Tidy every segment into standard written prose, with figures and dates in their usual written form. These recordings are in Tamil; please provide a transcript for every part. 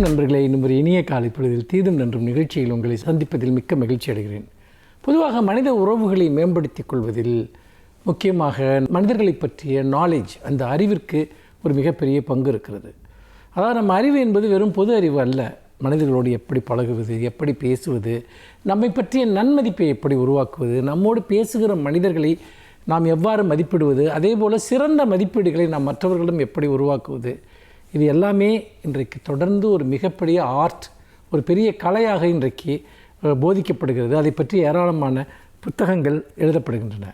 நண்பர்களே, இன்னும் ஒரு இனிய காலை பொழுதில் தீதும் நன்றும் நிகழ்ச்சியில் உங்களை சந்திப்பதில் மிக்க மகிழ்ச்சி அடைகிறேன். பொதுவாக மனித உறவுகளை மேம்படுத்திக் கொள்வதில் முக்கியமாக மனிதர்களை பற்றிய நாலேஜ், அந்த அறிவிற்கு ஒரு மிகப்பெரிய பங்கு இருக்கிறது. அதாவது நம்ம அறிவு என்பது வெறும் பொது அறிவு அல்ல. மனிதர்களோடு எப்படி பழகுவது, எப்படி பேசுவது, நம்மை பற்றிய நன்மதிப்பை எப்படி உருவாக்குவது, நம்மோடு பேசுகிற மனிதர்களை நாம் எவ்வாறு மதிப்பிடுவது, அதே போல் சிறந்த மதிப்பீடுகளை நாம் மற்றவர்களிடம் எப்படி உருவாக்குவது, இது எல்லாமே இன்றைக்கு தொடர்ந்து ஒரு மிகப்பெரிய ஆர்ட், ஒரு பெரிய கலையாக இன்றைக்கு போதிக்கப்படுகிறது. அதை பற்றி ஏராளமான புத்தகங்கள் எழுதப்படுகின்றன.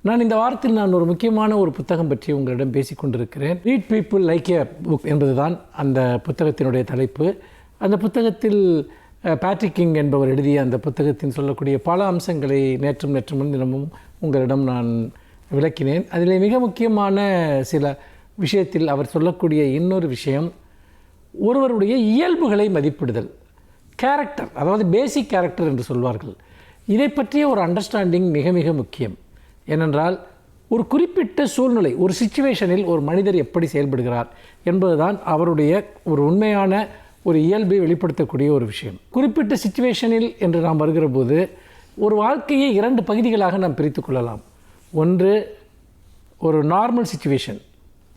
நான் இந்த வாரத்தில் ஒரு முக்கியமான ஒரு புத்தகம் பற்றி உங்களிடம் பேசிக்கொண்டிருக்கிறேன். Read people like a book என்பதுதான் அந்த புத்தகத்தினுடைய தலைப்பு. அந்த புத்தகத்தில் பேட்ரிக் கிங் என்பவர் எழுதிய அந்த புத்தகத்தின் சொல்லக்கூடிய பல அம்சங்களை நேற்றும் முன்தினமும் உங்களிடம் நான் விளக்கினேன். அதில் மிக முக்கியமான சில விஷயத்தில் அவர் சொல்லக்கூடிய இன்னொரு விஷயம், ஒருவருடைய இயல்புகளை மதிப்பிடுதல், கேரக்டர், அதாவது பேசிக் கேரக்டர் என்று சொல்வார்கள். இதை பற்றிய ஒரு அண்டர்ஸ்டாண்டிங் மிக மிக முக்கியம். ஏனென்றால் ஒரு குறிப்பிட்ட சூழ்நிலை, ஒரு சிச்சுவேஷனில் ஒரு மனிதர் எப்படி செயல்படுகிறார் என்பதுதான் அவருடைய ஒரு உண்மையான ஒரு இயல்பை வெளிப்படுத்தக்கூடிய ஒரு விஷயம். குறிப்பிட்ட சிச்சுவேஷனில் என்று நாம் வருகிற போது ஒரு வாழ்க்கையை 2 பகுதிகளாக நாம் பிரித்து கொள்ளலாம். ஒன்று ஒரு நார்மல் சிச்சுவேஷன்,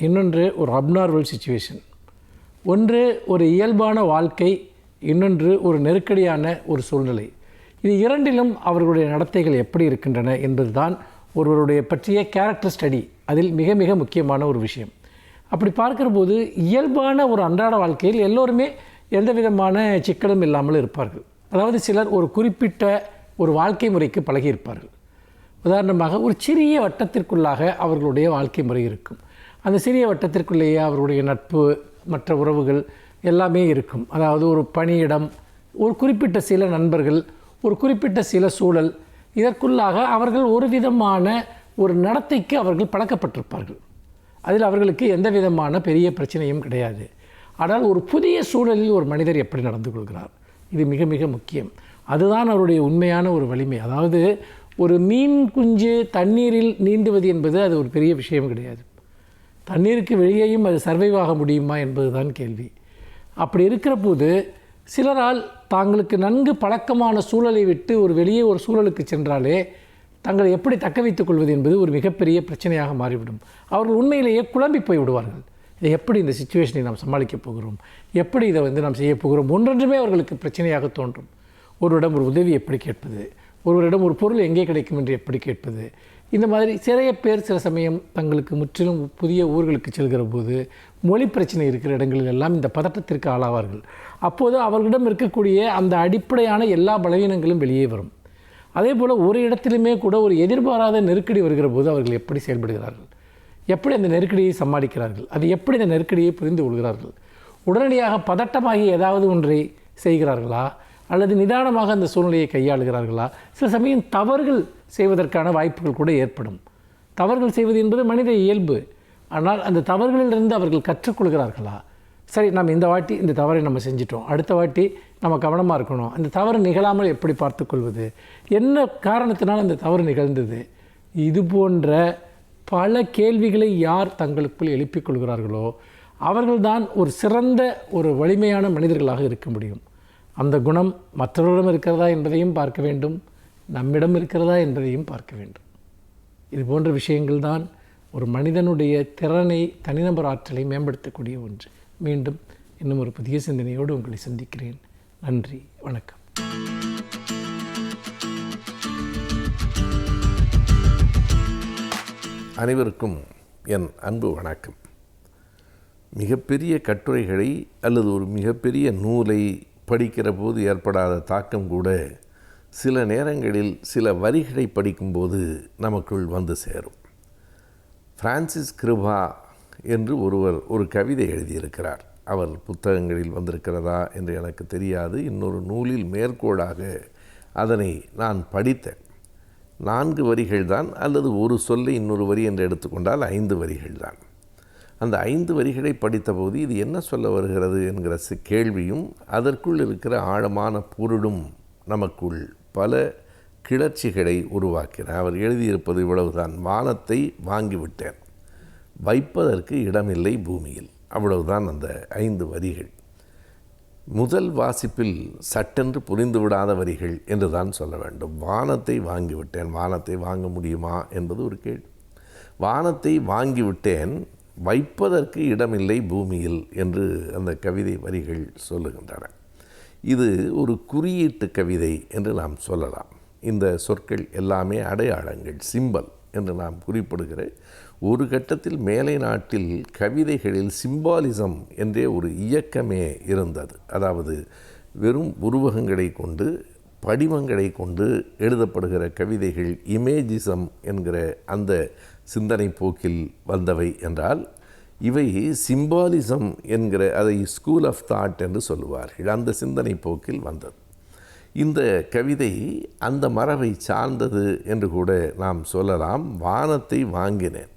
இன்னொன்று ஒரு அப்நார்மல் சிச்சுவேஷன். ஒன்று ஒரு இயல்பான வாழ்க்கை, இன்னொன்று ஒரு நெருக்கடியான ஒரு சூழ்நிலை. இது இரண்டிலும் அவர்களுடைய நடத்தைகள் எப்படி இருக்கின்றன என்பதுதான் ஒருவருடைய பற்றிய கேரக்டர் ஸ்டடி. அதில் மிக மிக முக்கியமான ஒரு விஷயம். அப்படி பார்க்கிற போது இயல்பான ஒரு அன்றாட வாழ்க்கையில் எல்லோருமே எந்த விதமான சிக்கலும் இல்லாமல் இருப்பார்கள். அதாவது சிலர் ஒரு குறிப்பிட்ட ஒரு வாழ்க்கை முறைக்கு பழகியிருப்பார்கள். உதாரணமாக ஒரு சிறிய வட்டத்திற்குள்ளாக அவர்களுடைய வாழ்க்கை முறை இருக்கும். அந்த சிறிய வட்டத்திற்குள்ளேயே அவர்களுடைய நட்பு, மற்ற உறவுகள் எல்லாமே இருக்கும். அதாவது ஒரு பணியிடம், ஒரு குறிப்பிட்ட சில நண்பர்கள், ஒரு குறிப்பிட்ட சில சூழல், இதற்குள்ளாக அவர்கள் ஒரு விதமான ஒரு நடத்தைக்கு அவர்கள் பழக்கப்பட்டிருப்பார்கள். அதில் அவர்களுக்கு எந்த விதமான பெரிய பிரச்சனையும் கிடையாது. ஆனால் ஒரு புதிய சூழலில் ஒரு மனிதர் எப்படி நடந்து கொள்கிறார், இது மிக மிக முக்கியம். அதுதான் அவருடைய உண்மையான ஒரு வலிமை. அதாவது ஒரு மீன் குஞ்சு தண்ணீரில் நீந்துவது என்பது அது ஒரு பெரிய விஷயம் கிடையாது. தண்ணீருக்கு வெளியேயும் அது சர்வைவ் ஆக முடியுமா என்பது தான் கேள்வி. அப்படி இருக்கிற போது சிலரால் தாங்களுக்கு நன்கு பழக்கமான சூழலை விட்டு வெளியே ஒரு சூழலுக்கு சென்றாலே தங்களை எப்படி தக்க வைத்துக் கொள்வது என்பது ஒரு மிகப்பெரிய பிரச்சனையாக மாறிவிடும். அவர்கள் உண்மையிலேயே குழம்பி போய் விடுவார்கள். இதை எப்படி இந்த சிச்சுவேஷனை நாம் சமாளிக்கப் போகிறோம், எப்படி இதை நாம் செய்ய போகிறோம், ஒன்றொன்றுமே அவர்களுக்கு பிரச்சனையாக தோன்றும். ஒருவரிடம் ஒரு உதவி எப்படி கேட்பது, ஒருவரிடம் ஒரு பொருள் எங்கே கிடைக்கும் என்று எப்படி கேட்பது, இந்த மாதிரி நிறைய பேர் சில சமயம் தங்களுக்கு முற்றிலும் புதிய ஊர்களுக்கு செல்கிற போது மொழி பிரச்சனை இருக்கிற இடங்களில் எல்லாம் இந்த பதட்டத்திற்கு ஆளாவார்கள். அப்போது அவர்களிடம் இருக்கக்கூடிய அந்த அடிப்படையான எல்லா பலவீனங்களும் வெளியே வரும். அதே போல் ஒரு இடத்திலுமே கூட ஒரு எதிர்பாராத நெருக்கடி வருகிற போது அவர்கள் எப்படி செயல்படுகிறார்கள், எப்படி அந்த நெருக்கடியை சமாளிக்கிறார்கள், அது எப்படி அந்த நெருக்கடியை புரிந்து கொள்கிறார்கள், உடனடியாக பதட்டமாகி ஏதாவது ஒன்றை செய்கிறார்களா அல்லது நிதானமாக அந்த சூழ்நிலையை கையாளுகிறார்களா? சில சமயம் தவறுகள் செய்வதற்கான வாய்ப்புகள் கூட ஏற்படும். தவறுகள் செய்வது என்பது மனித இயல்பு. ஆனால் அந்த தவறுகளிலிருந்து அவர்கள் கற்றுக்கொள்கிறார்களா? சரி, நம்ம இந்த வாட்டி இந்த தவறை நம்ம செஞ்சிட்டோம், அடுத்த வாட்டி நம்ம கவனமாக இருக்கணும், அந்த தவறு நிகழாமல் எப்படி பார்த்துக்கொள்வது, என்ன காரணத்தினால் அந்த தவறு நிகழ்ந்தது, இது போன்ற பல கேள்விகளை யார் தங்களுக்குள் எழுப்பிக் கொள்கிறார்களோ அவர்கள்தான் ஒரு சிறந்த ஒரு வலிமையான மனிதர்களாக இருக்க முடியும். அந்த குணம் மற்றவரிடம் இருக்கிறதா என்பதையும் பார்க்க வேண்டும், நம்மிடம் இருக்கிறதா என்பதையும் பார்க்க வேண்டும். இது போன்ற விஷயங்கள் தான் ஒரு மனிதனுடைய திறனை, தனிநபர் ஆற்றலை மேம்படுத்தக்கூடிய ஒன்று. மீண்டும் இன்னும் ஒரு புதிய சிந்தனையோடு உங்களை சந்திக்கிறேன். நன்றி, வணக்கம். அனைவருக்கும் என் அன்பு வணக்கம். மிகப்பெரிய கட்டுரைகளை அல்லது ஒரு மிகப்பெரிய நூலை படிக்கிற போது ஏற்படாத தாக்கம் கூட சில நேரங்களில் சில வரிகளை படிக்கும்போது நமக்குள் வந்து சேரும். பிரான்சிஸ் கிருபா என்று ஒருவர் ஒரு கவிதை எழுதியிருக்கிறார். அவர் புத்தகங்களில் வந்திருக்கிறதா என்று எனக்கு தெரியாது. இன்னொரு நூலில் மேற்கோளாக அதனை நான் படித்தேன். 4 வரிகள் தான், அல்லது ஒரு சொல்லை இன்னொரு வரி என்று எடுத்துக்கொண்டால் 5 வரிகள் தான். அந்த 5 வரிகளை படித்தபோது இது என்ன சொல்ல வருகிறது என்கிற கேள்வியும் அதற்குள் இருக்கிற ஆழமான பொருளும் நமக்குள் பல கிளர்ச்சிகளை உருவாக்கின. அவர் எழுதியிருப்பது இவ்வளவுதான்: வானத்தை வாங்கிவிட்டேன், வைப்பதற்கு இடமில்லை பூமியில். அவ்வளவுதான் அந்த 5 வரிகள். முதல் வாசிப்பில் சட்டென்று புரிந்துவிடாத வரிகள் என்று தான் சொல்ல வேண்டும். வானத்தை வாங்கிவிட்டேன், வானத்தை வாங்க முடியுமா என்பது ஒரு கேள்வி. வானத்தை வாங்கிவிட்டேன், வைப்பதற்கு இடமில்லை பூமியில் என்று அந்த கவிதை வரிகள் சொல்லுகின்றன. இது ஒரு குறியீட்டு கவிதை என்று நாம் சொல்லலாம். இந்த சொற்கள் எல்லாமே அடையாளங்கள், சிம்பல் என்று நாம் குறிப்பிடுகிற ஒரு கட்டத்தில் மேலை நாட்டில் கவிதைகளில் சிம்பாலிசம் என்றே ஒரு இயக்கமே இருந்தது. அதாவது வெறும் உருவகங்களை கொண்டு படிவங்களை கொண்டு எழுதப்படுகிற கவிதைகள் இமேஜிசம் என்கிற அந்த சிந்தனை போக்கில் வந்தவை என்றால், இவை சிம்பாலிசம் என்கிற அதை ஸ்கூல் ஆஃப் தாட் என்று சொல்லுவார்கள். அந்த சிந்தனை போக்கில் வந்தது. இந்த கவிதை அந்த மரபை சார்ந்தது என்று கூட நாம் சொல்லலாம். வானத்தை வாங்கினேன்,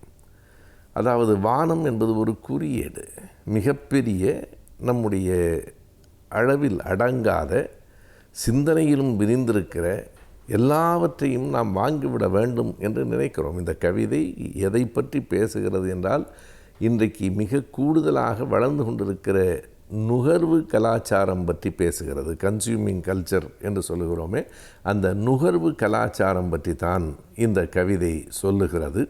அதாவது வானம் என்பது ஒரு குறியீடு. மிகப்பெரிய நம்முடைய அளவில் அடங்காத சிந்தனையிலும் விரிந்திருக்கிற எல்லாவற்றையும் நாம் வாங்கிவிட வேண்டும் என்று நினைக்கிறோம். இந்த கவிதை எதை பற்றி பேசுகிறது என்றால், இன்றைக்கு மிக கூடுதலாக வளர்ந்து கொண்டிருக்கிற நுகர்வு கலாச்சாரம் பற்றி பேசுகிறது. கன்சியூமிங் கல்ச்சர் என்று சொல்லுகிறோமே, அந்த நுகர்வு கலாச்சாரம் பற்றி தான் இந்த கவிதை சொல்லுகிறது.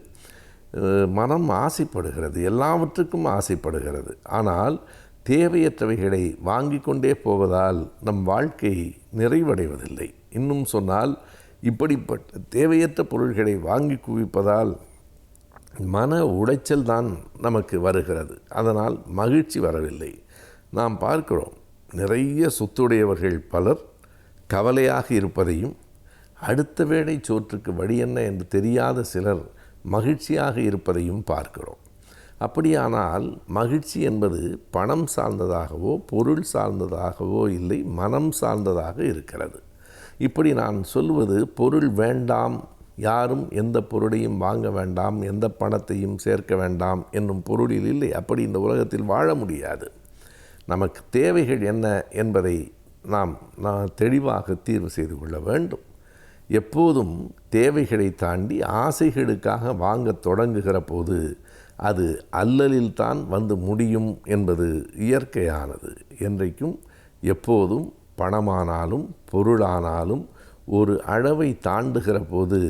மனம் ஆசைப்படுகிறது, எல்லாவற்றுக்கும் ஆசைப்படுகிறது. ஆனால் தேவையற்றவைகளை வாங்கி கொண்டே போவதால் நம் வாழ்க்கை நிறைவடைவதில்லை. இன்னும் சொன்னால், இப்படிப்பட்ட தேவையற்ற பொருள்களை வாங்கி குவிப்பதால் மன உளைச்சல் தான் நமக்கு வருகிறது. அதனால் மகிழ்ச்சி வரவில்லை. நாம் பார்க்கிறோம், நிறைய சொத்துடையவர்கள் பலர் கவலையாக இருப்பதையும், அடுத்த வேளை சோற்றுக்கு வழி என்ன என்று தெரியாத சிலர் மகிழ்ச்சியாக இருப்பதையும் பார்க்கிறோம். அப்படியானால் மகிழ்ச்சி என்பது பணம் சார்ந்ததாகவோ பொருள் சார்ந்ததாகவோ இல்லை, மனம் சார்ந்ததாக இருக்கிறது. இப்படி நான் சொல்வது பொருள் வேண்டாம், யாரும் எந்த பொருளையும் வாங்க வேண்டாம், எந்த பணத்தையும் சேர்க்க வேண்டாம் என்னும் பொருளில் இல்லை. அப்படி இந்த உலகத்தில் வாழ முடியாது. நமக்கு தேவைகள் என்ன என்பதை நாம் தெளிவாக தீர்வு செய்து கொள்ள வேண்டும். எப்போதும் தேவைகளை தாண்டி ஆசைகளுக்காக வாங்க தொடங்குகிற போது அது அல்லலில்தான் வந்து முடியும் என்பது இயற்கையானது. என்றைக்கும் எப்போதும் பணமானாலும் பொருளானாலும் ஒரு அளவை தாண்டுகிற போது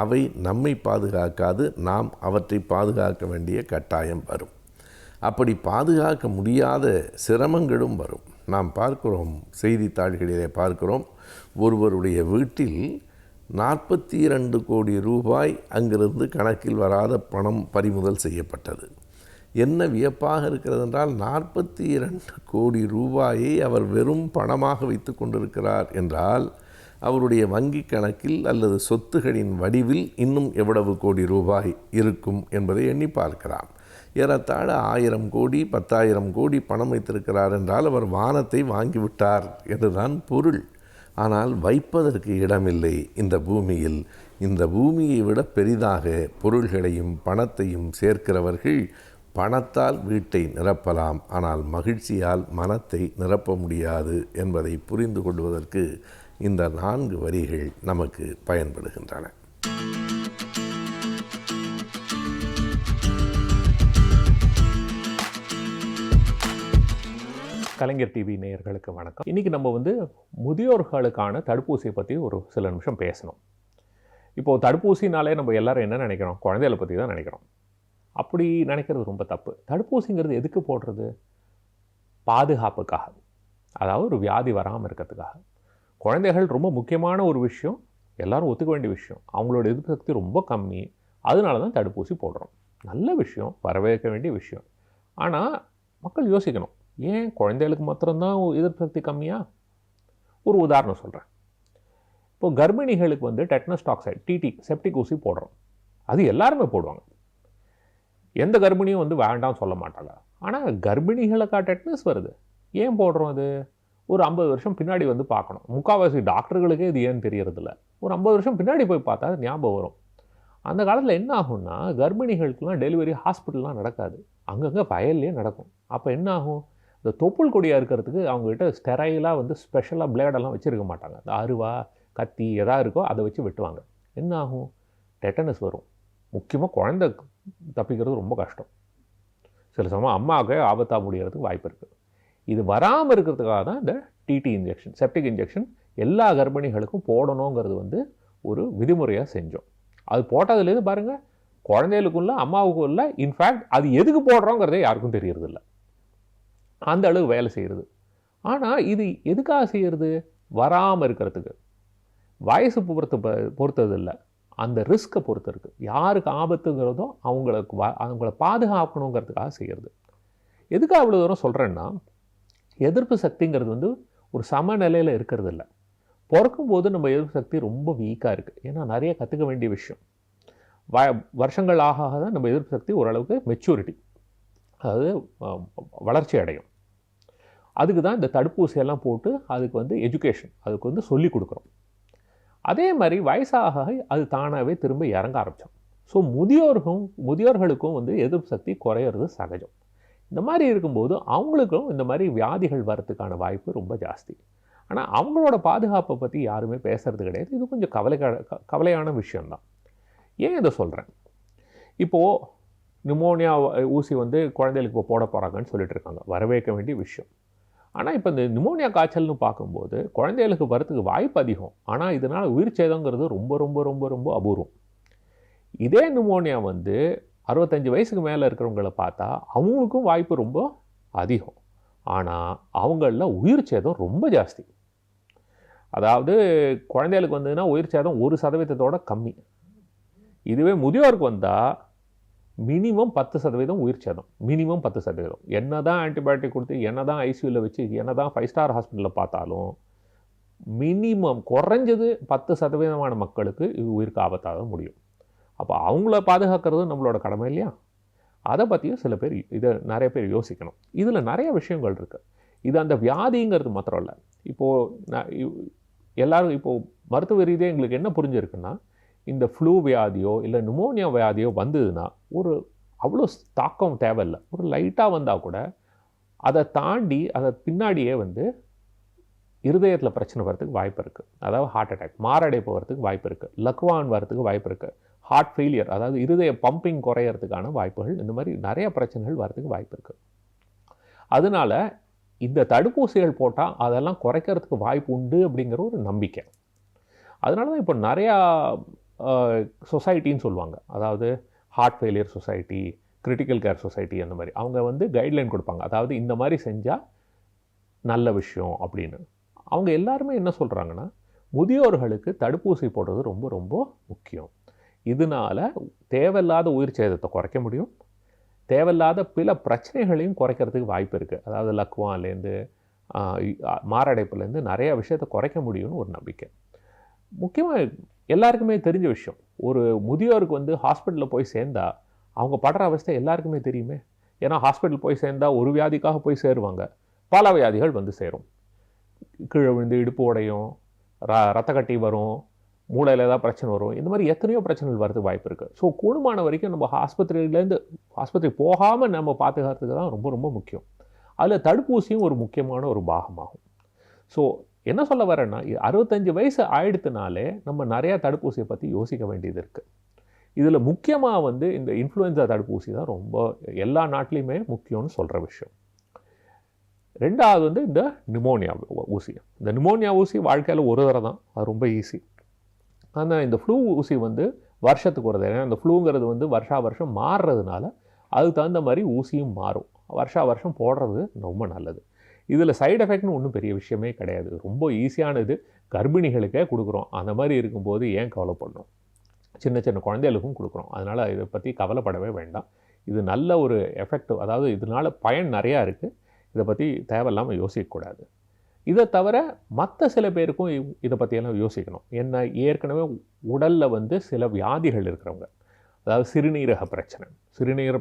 அவை நம்மை பாதுகாக்காது, நாம் அவற்றை பாதுகாக்க வேண்டிய கட்டாயம் வரும். அப்படி பாதுகாக்க முடியாத சிரமங்களும் வரும். நாம் பார்க்கிறோம், செய்தித்தாள்களிலே பார்க்கிறோம், ஒருவருடைய வீட்டில் 42 கோடி ரூபாய் அங்கிருந்து கணக்கில் வராத பணம் பறிமுதல் செய்யப்பட்டது. என்ன வியப்பாக இருக்கிறது என்றால், 42 கோடி ரூபாயை அவர் வெறும் பணமாக வைத்து கொண்டிருக்கிறார் என்றால், அவருடைய வங்கி கணக்கில் அல்லது சொத்துகளின் வடிவில் இன்னும் எவ்வளவு கோடி ரூபாய் இருக்கும் என்பதை எண்ணி பார்க்கலாம். ஏறத்தாழ 1000 கோடி 10,000 கோடி பணம் வைத்திருக்கிறார் என்றால் அவர் வானத்தை வாங்கிவிட்டார் என்றுதான் பொருள். ஆனால் வைப்பதற்கு இடமில்லை இந்த பூமியில். இந்த பூமியை விட பெரிதாக பொருள்களையும் பணத்தையும் சேர்க்கிறவர்கள் பணத்தால் வீட்டை நிரப்பலாம், ஆனால் மகிழ்ச்சியால் மனத்தை நிரப்ப முடியாது என்பதை புரிந்து கொள்வதற்கு இந்த 4 வரிகள் நமக்கு பயன்படுகின்றன. கலைஞர் டிவி நேயர்களுக்கு வணக்கம். இன்றைக்கி நம்ம முதியோர்களுக்கான தடுப்பூசியை பற்றி ஒரு சில நிமிஷம் பேசணும். இப்போது தடுப்பூசினாலே நம்ம எல்லாரும் என்ன நினைக்கிறோம்? குழந்தைகளை பற்றி தான் நினைக்கிறோம். அப்படி நினைக்கிறது ரொம்ப தப்பு. தடுப்பூசிங்கிறது எதுக்கு போடுறது? பாதுகாப்புக்காக, அதாவது ஒரு வியாதி வராமல் இருக்கிறதுக்காக. குழந்தைகள் ரொம்ப முக்கியமான ஒரு விஷயம், எல்லோரும் ஒத்துக்க வேண்டிய விஷயம். அவங்களோட எதிர்ப்பு சக்தி ரொம்ப கம்மி, அதனால தான் தடுப்பூசி போடுறோம். நல்ல விஷயம், வரவேற்க வேண்டிய விஷயம். ஆனால் மக்கள் யோசிக்கணும், ஏன் குழந்தைகளுக்கு மாத்திரம்தான் எதிர்ப்பு சக்தி கம்மியா? ஒரு உதாரணம் சொல்கிறேன். இப்போது கர்ப்பிணிகளுக்கு டெட்னஸ் டாக்சைடு டிடி செப்டிக் ஊசி போடுறோம். அது எல்லாருமே போடுவாங்க. எந்த கர்ப்பிணியும் வேண்டாம் சொல்ல மாட்டாங்க. ஆனால் கர்ப்பிணிகளுக்கா டெட்னஸ் வருது? ஏன் போடுறோம்? அது ஒரு 50 வருஷம் பின்னாடி பார்க்கணும். முக்கால்வாசி டாக்டர்களுக்கே இது ஏன்னு தெரியறதில்ல. ஒரு 50 வருஷம் பின்னாடி போய் பார்த்தா அது ஞாபகம் வரும். அந்த காலத்தில் என்ன ஆகும்னா, கர்ப்பிணிகளுக்கெலாம் டெலிவரி ஹாஸ்பிட்டல்லாம் நடக்காது, அங்கங்கே வயல்லையே நடக்கும். அப்போ என்ன ஆகும்? இந்த தொப்புள் கொடியாக இருக்கிறதுக்கு அவங்ககிட்ட ஸ்டெரைலாக ஸ்பெஷலாக பிளேடெல்லாம் வச்சுருக்க மாட்டாங்க. இந்த அருவா கத்தி எதாக இருக்கோ அதை வச்சு வெட்டுவாங்க. என்ன ஆகும்? டெட்டனஸ் வரும். முக்கியமாக குழந்தை தப்பிக்கிறது ரொம்ப கஷ்டம். சில சமயம் அம்மாவுக்கு ஆபத்தாக முடியறதுக்கு வாய்ப்பு இருக்குது. இது வராமல் இருக்கிறதுக்காக தான் இந்த டிடி இன்ஜெக்ஷன், செப்டிக் இன்ஜெக்ஷன் எல்லா கர்ப்பிணிகளுக்கும் போடணுங்கிறது வந்து ஒரு விதிமுறையாக செஞ்சோம். அது போட்டதுலேருந்து பாருங்கள், குழந்தைகளுக்கும் இல்லை அம்மாவுக்கும் இல்லை, இன்ஃபேக்ட் அது எதுக்கு போடுறோங்கிறதே யாருக்கும் தெரியறதில்ல. அந்த அளவு வேலை செய்கிறது. ஆனால் இது எதுக்காக செய்கிறது? வராமல் இருக்கிறதுக்கு. வயசு பொறுத்தது இல்லை, அந்த ரிஸ்க்கை பொறுத்து இருக்குது. யாருக்கு ஆபத்துங்கிறதோ அவங்கள பாதுகாக்கணுங்கிறதுக்காக செய்கிறது. எதுக்காக அவ்வளோ தூரம் சொல்கிறேன்னா, எதிர்ப்பு சக்திங்கிறது வந்து ஒரு சமநிலையில் இருக்கிறது இல்லை. பிறக்கும்போது நம்ம எதிர்ப்பு சக்தி ரொம்ப வீக்காக இருக்குது. ஏன்னா நிறைய கற்றுக்க வேண்டிய விஷயம். வருஷங்கள் ஆக தான் நம்ம எதிர்ப்பு சக்தி ஓரளவுக்கு மெச்சூரிட்டி, அதாவது வளர்ச்சி அடையும். அதுக்கு தான் இந்த தடுப்பூசியெல்லாம் போட்டு அதுக்கு வந்து எஜுகேஷன், அதுக்கு வந்து சொல்லிக் கொடுக்குறோம். அதே மாதிரி வயசாக அது தானாகவே திரும்ப இறங்க ஆரம்பித்தோம். ஸோ முதியோர்களுக்கும் வந்து எதிர்ப்பு சக்தி குறையிறது சகஜம். இந்த மாதிரி இருக்கும்போது அவங்களுக்கும் இந்த மாதிரி வியாதிகள் வரத்துக்கான வாய்ப்பு ரொம்ப ஜாஸ்தி. ஆனால் அவங்களோட பாதுகாப்பை பற்றி யாருமே பேசுகிறது கிடையாது. இது கொஞ்சம் கவலையான விஷயந்தான். ஏன் இதை சொல்கிறேன்? இப்போது நிமோனியா ஊசி வந்து குழந்தைகளுக்கு இப்போ போட போகிறாங்கன்னு சொல்லிட்டு இருக்காங்க. வரவேற்க வேண்டிய விஷயம். ஆனால் இப்போ இந்த நிமோனியா காய்ச்சல்னு பார்க்கும்போது குழந்தைகளுக்கு வரத்துக்கு வாய்ப்பு அதிகம். ஆனால் இதனால் உயிர் சேதங்கிறது ரொம்ப ரொம்ப ரொம்ப ரொம்ப அபூர்வம். இதே நிமோனியா வந்து 65 வயசுக்கு மேலே இருக்கிறவங்கள பார்த்தா அவங்களுக்கும் வாய்ப்பு ரொம்ப அதிகம். ஆனால் அவங்களில் உயிர் சேதம் ரொம்ப ஜாஸ்தி. அதாவது குழந்தைகளுக்கு வந்ததுன்னா உயிர் சேதம் 1% கம்மி. இதுவே முதியோருக்கு வந்தால் மினிமம் 10% உயிர் சேதம். மினிமம் 10%. என்ன தான் ஆன்டிபயோட்டிக் கொடுத்து, என்ன தான் ஐசியூவில் வச்சு, என்ன தான் 5 ஸ்டார் ஹாஸ்பிட்டலில் பார்த்தாலும் மினிமம் குறைஞ்சது 10% மக்களுக்கு இது உயிருக்கு ஆபத்தாக முடியும். அப்போ அவங்கள பாதுகாக்கிறது நம்மளோட கடமை இல்லையா? அதை பற்றியும் சில பேர் நிறைய பேர் யோசிக்கணும். இதில் நிறைய விஷயங்கள் இருக்குது. இது அந்த வியாதிங்கிறது மாத்திரம் இல்லை. இப்போது எல்லோரும் இப்போது மருத்துவ ரீதியாக எங்களுக்கு என்ன புரிஞ்சிருக்குன்னா, இந்த ஃப்ளூ வியாதியோ இல்லை நிமோனியா வியாதியோ வந்ததுன்னா ஒரு அவ்வளோ தாக்கம் தேவையில்லை. ஒரு லைட்டாக வந்தால் கூட அதை தாண்டி அதை பின்னாடியே வந்து இருதயத்தில் பிரச்சனை வரதுக்கு வாய்ப்பு இருக்குது. அதாவது ஹார்ட் அட்டாக், மாரடைப்பு வரதுக்கு வாய்ப்பு இருக்குது, லக்வான் வரதுக்கு வாய்ப்பு இருக்குது, ஹார்ட் ஃபெயிலியர், அதாவது இருதய பம்பிங் குறையிறதுக்கான வாய்ப்புகள், இந்த மாதிரி நிறைய பிரச்சனைகள் வரதுக்கு வாய்ப்பு இருக்குது. அதனால் இந்த தடுப்பூசிகள் போட்டால் அதெல்லாம் குறைக்கிறதுக்கு வாய்ப்பு உண்டு அப்படிங்கிற ஒரு நம்பிக்கை. அதனால தான் இப்போ நிறையா சொசைட்டின்னு சொல்லுவாங்க. அதாவது heart failure society, critical care society, அந்த மாதிரி அவங்க வந்து கைட்லைன் கொடுப்பாங்க. அதாவது இந்த மாதிரி செஞ்சால் நல்ல விஷயம் அப்படின்னு. அவங்க எல்லாருமே என்ன சொல்கிறாங்கன்னா, முதியோர்களுக்கு தடுப்பூசி போடுறது ரொம்ப ரொம்ப முக்கியம். இதனால் தேவையில்லாத உயிர் சேதத்தை குறைக்க முடியும், தேவையில்லாத பல பிரச்சனைகளையும் குறைக்கிறதுக்கு வாய்ப்பு இருக்குது. அதாவது லக்வான்லேருந்து மாரடைப்புலேருந்து நிறையா விஷயத்தை குறைக்க முடியும்னு ஒரு நம்பிக்கை. முக்கியமாக எல்லாருக்குமே தெரிஞ்ச விஷயம், ஒரு முதியோருக்கு வந்து ஹாஸ்பிட்டலில் போய் சேர்ந்தால் அவங்க படுற அவஸ்தை எல்லாருக்குமே தெரியுமே. ஏன்னா ஹாஸ்பிட்டல் போய் சேர்ந்தால் ஒரு வியாதிக்காக போய் சேருவாங்க, பல வியாதிகள் வந்து சேரும். கீழே விழுந்து இடுப்பு உடையும், ரத்த கட்டி வரும், மூளையில் ஏதாவது பிரச்சனை வரும், இந்த மாதிரி எத்தனையோ பிரச்சனைகள் வரதுக்கு வாய்ப்பு இருக்குது. ஸோ கூடுமான வரைக்கும் நம்ம ஆஸ்பத்திரி போகாமல் நம்ம பாதுகாத்துக்கு தான் ரொம்ப ரொம்ப முக்கியம். அதில் தடுப்பூசியும் ஒரு முக்கியமான ஒரு பாகமாகும். ஸோ என்ன சொல்ல வரேன்னா, 65 வயசு ஆயிடுத்துனாலே நம்ம நிறையா தடுப்பூசியை பற்றி யோசிக்க வேண்டியது இருக்குது. இதில் முக்கியமாக வந்து இந்த இன்ஃப்ளூயன்ஸா தடுப்பூசி தான் ரொம்ப எல்லா நாட்டிலையுமே முக்கியம்னு சொல்கிற விஷயம். ரெண்டாவது வந்து இந்த நிமோனியா ஊசி. இந்த நிமோனியா ஊசி வாழ்க்கையில் ஒரு தடவை தான், அது ரொம்ப ஈஸி. ஆனால் இந்த ஃப்ளூ ஊசி வந்து வருஷத்துக்கு ஒரு தடவை. ஏன்னா இந்த ஃப்ளூங்கிறது வந்து வருஷம் மாறுறதுனால அதுக்கு தகுந்த மாதிரி ஊசியும் மாறும். வருஷம் போடுறது ரொம்ப நல்லது. இதில் சைடு எஃபெக்ட்னு ஒன்றும் பெரிய விஷயமே கிடையாது, ரொம்ப ஈஸியானது. கர்ப்பிணிகளுக்கே கொடுக்குறோம், அந்த மாதிரி இருக்கும்போது ஏன் கவலைப்படணும்? சின்ன சின்ன குழந்தைகளுக்கும் கொடுக்குறோம். அதனால் இதை பற்றி கவலைப்படவே வேண்டாம். இது நல்ல ஒரு எஃபெக்ட், அதாவது இதனால் பயன் நிறையா இருக்குது. இதை பற்றி தேவையில்லாமல் யோசிக்கக்கூடாது. இதை தவிர மற்ற சில பேருக்கும் இதை பற்றியெல்லாம் யோசிக்கணும். என்ன, ஏற்கனவே உடலில் வந்து சில வியாதிகள் இருக்கிறவங்க, அதாவது சிறுநீரக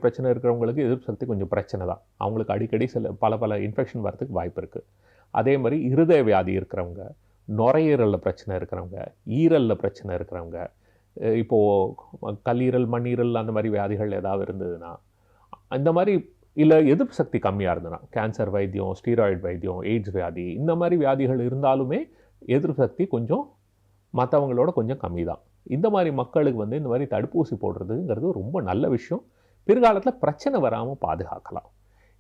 பிரச்சனை இருக்கிறவங்களுக்கு எதிர்ப்பு சக்தி கொஞ்சம் பிரச்சனை தான். அவங்களுக்கு அடிக்கடி பல இன்ஃபெக்ஷன் வரதுக்கு வாய்ப்பு இருக்குது. அதே மாதிரி இருதய வியாதி இருக்கிறவங்க, நுரையீரலில் பிரச்சனை இருக்கிறவங்க, ஈரலில் பிரச்சனை இருக்கிறவங்க, இப்போது கல்லீரல் மண்ணீரல் அந்த மாதிரி வியாதிகள் ஏதாவது இருந்ததுன்னா, இந்த மாதிரி இல்லை எதிர்ப்பு சக்தி கம்மியாக இருந்ததுன்னா, கேன்சர் வைத்தியம், ஸ்டீராய்டு வைத்தியம், எய்ட்ஸ் வியாதி, இந்த மாதிரி வியாதிகள் இருந்தாலுமே எதிர்ப்பு சக்தி கொஞ்சம் மற்றவங்களோட கொஞ்சம் கம்மி தான். இந்த மாதிரி மக்களுக்கு வந்து இந்த மாதிரி தடுப்பூசி போடுறதுங்கிறது ரொம்ப நல்ல விஷயம். பிற்காலத்தில் பிரச்சனை வராமல் பாதுகாக்கலாம்.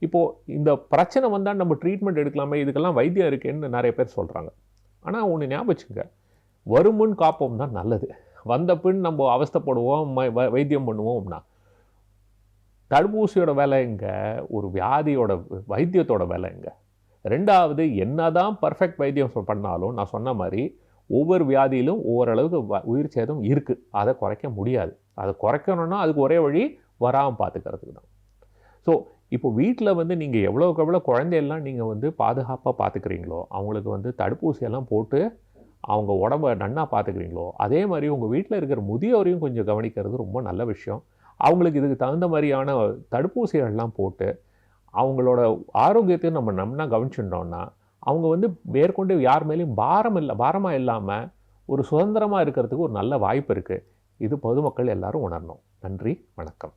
இப்போது இந்த பிரச்சனை வந்தால் நம்ம ட்ரீட்மெண்ட் எடுக்கலாமே, இதுக்கெல்லாம் வைத்தியம் இருக்கேன்னு நிறைய பேர் சொல்கிறாங்க. ஆனால் ஒன்று ஞாபகம் வச்சுங்க, வருமுன் காப்போம் தான் நல்லது. வந்த பின் நம்ம அவஸ்தைப்படுவோம், வைத்தியம் பண்ணுவோம்னா தடுப்பூசியோட வேலை எங்கே, ஒரு வியாதியோட வைத்தியத்தோட வேலை எங்கே? ரெண்டாவது, என்னதான் பர்ஃபெக்ட் வைத்தியம் பண்ணாலும் நான் சொன்ன மாதிரி ஒவ்வொரு வியாதியிலும் ஓரளவுக்கு உயிர் சேதம் இருக்குது. அதை குறைக்க முடியாது. அதை குறைக்கணும்னா அதுக்கு ஒரே வழி வராமல் பார்த்துக்கிறதுக்கு தான். ஸோ இப்போ வீட்டில் வந்து நீங்கள் எவ்வளோக்கு எவ்வளோ குழந்தையெல்லாம் நீங்கள் வந்து பாதுகாப்பாக பார்த்துக்கிறீங்களோ, அவங்களுக்கு வந்து தடுப்பூசியெல்லாம் போட்டு அவங்க உடம்பை நன்னா பார்த்துக்கிறீங்களோ, அதே மாதிரி உங்கள் வீட்டில் இருக்கிற முதியோரையும் கொஞ்சம் கவனிக்கிறது ரொம்ப நல்ல விஷயம். அவங்களுக்கு இதுக்கு தகுந்த மாதிரியான தடுப்பூசிகள்லாம் போட்டு அவங்களோட ஆரோக்கியத்தையும் நம்ம நன்னா கவனிச்சுட்டோம்னா அவங்க வந்து மேற்கொண்டு யார் மேலேயும் பாரமாக இல்லாமல் ஒரு சுதந்திரமாக இருக்கிறதுக்கு ஒரு நல்ல வாய்ப்பு இருக்குது. இது பொதுமக்கள் எல்லாரும் உணரணும். நன்றி, வணக்கம்.